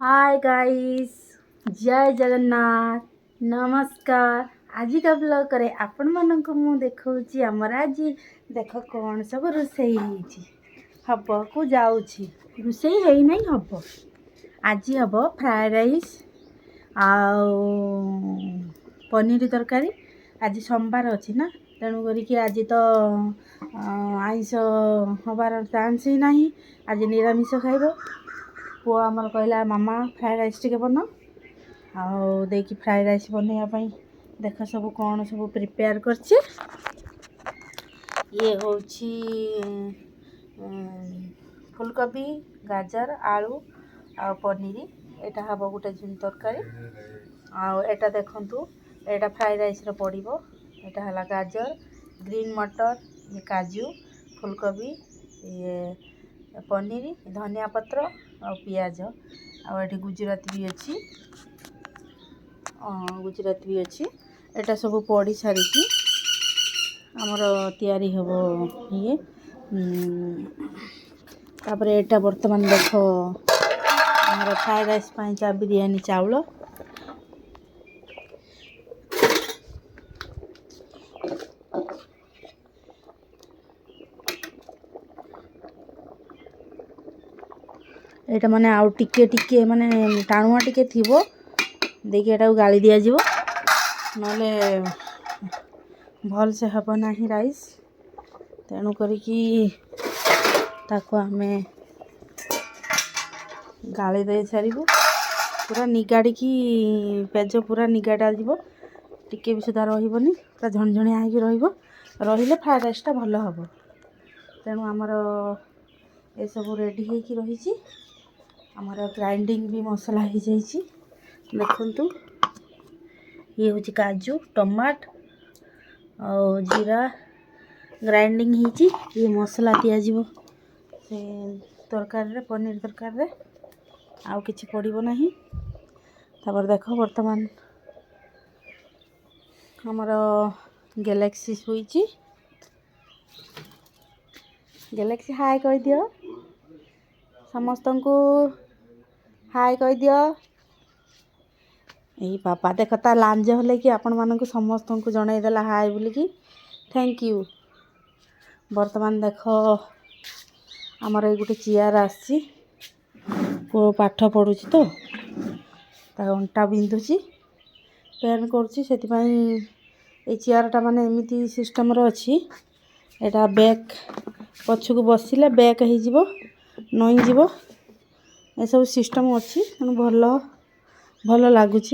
Hi guys, जय जगन्नाथ, नमस्कार। आज का ब्लॉग करे आपण मानक मु देखौची हमर आज देख कौन सब रोसई होईची हब को जाऊची रोसई हेई नहीं हब। आज हब फ्राइड राइस पनीर तरकारी। आज सोमवार अच्छी ना तेणु करिकी आज तो आइंस हबार चान्स ही नहीं। आज निरामिष खाइब। पुओ आमर कहला मामा फ्राइड राइस टिके बना आखि फ्राइड राइस बनवाई देख सब कौन सब प्रिपेयर करछे। ये होची फुलकोबी गाजर आलू आ पनीर एटा हब गोटे जिन तरकारी। आटा देखंतु एटा फ्राइड राइस रे पड़िबो। एटा हला गाजर ग्रीन मटर ये काजू फुलकोबी ये पनीर धनिया पत्र आ पियाज आ गुजराती भी अच्छी एटा सब पड़ी सारी आमर तैयारी हबो। ये तापर एटा वर्तमान देख आमर फ्राइड राइस पाई बिरयानी चावल एटा माने आउ टिके टिके माने टाणुआ टिके थिबो देखि एटा गाली दिया जिवो नले भल से हबो नाही राइस। तेणु करिकी ताको हमें गाली दे सारिबो पूरा निगाड़ी की पेज पूरा निगाड़ा जिवो टिके भी सुधा रहिबोनी पूरा झणझणिया होइकी रहिबो। रहिले फ्राइड राइस टा भल हबो। तेणु आमर ए सब रेडी होइकी रहिची। आमर ग्राइंडिंग भी मसला हो जाइए देखु। ये हूँ काजू टमाट और जीरा ग्राइंडिंग होइची। ये मसला दिया से तरकारी पनीर तरकारी आउ किछि पड़िबो नाही। तापर देख वर्तमान हमर गैलेक्सी सुईची। गैलेक्सी हाय कह दियो समस्त को हाय कह दियो। यही पापा देख ता लांज हले कि आपण मानक समस्त को जणाई देला हाय बोलिकी थैंक यू। वर्तमान देख आमर ये गोटे चेयर आसी पु पाठ पढ़ुची तो अंटा बिंधुची पेन करुची से चेयर टा माने एमती सिस्टम रो अच्छी। एटा बैक पछक बसिले बैक हो जिवो नई जीवो ए सब सिस्टम अच्छी तेणु भल भल लगुच।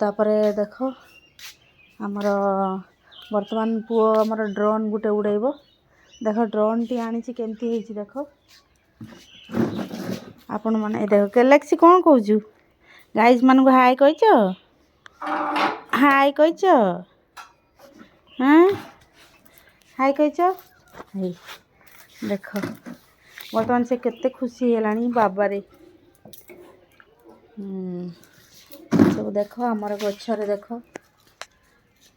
तापरे देख आमर वर्तमान पुओ आमर ड्रोन गुटे उड़ेब। देख ड्रोन टी आनी केमती होइची देख आपण माने देख गैलेक्सी कौन कहूचु गाइज मान हाय कहिच हाय कहिच हाँ हाय कहिच हे देख वर्तमान से केते खुशी हेलानी बाबारे। सब देख आमर गछरे देख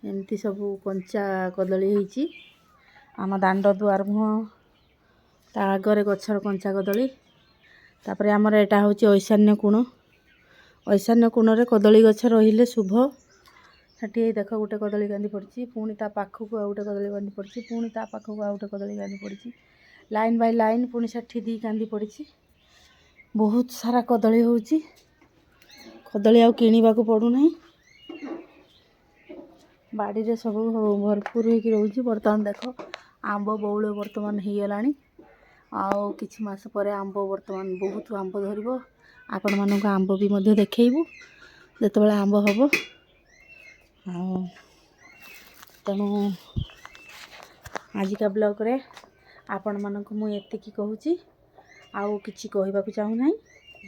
एमती सब कंचा कदली होइची। आम दांड दुआर मुह ता आगरे गछर कंचा कदली। तापरे आमर एटा होची ईशान्य कोण। ईशान्य कोण रे कदली गछ रहिले शुभ। सेठी देख गोटे कदली गांधी पड़ी पुणी ता पाखक आ गोटे कदली गांधी पड़ी पुणी ता पाखक आ गोटे कदली गांधी पड़ी लाइन बाय लाइन पुणी सेठी दी गांधी पड़ी बहुत सारा कदली होची। कदली आउ किणवा को पड़ू नहीं बाड़ी रे सब भरपूर होगी रोची। बर्तमान देख आंब बौल वर्तमान हो गलानी आउ किछि मास पर आंब वर्तमान बहुत आंब धरब। आपण मानक आंब भी मध्य देखैबू जेतेबेले आंब हबो। तेणु आजिका ब्लॉग रे आपण मानक मु एतिकी कहूची आउ किछि कहबाकू चाहू नाही।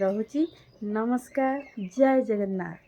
रहुची नमस्कार, जय जगन्नाथ।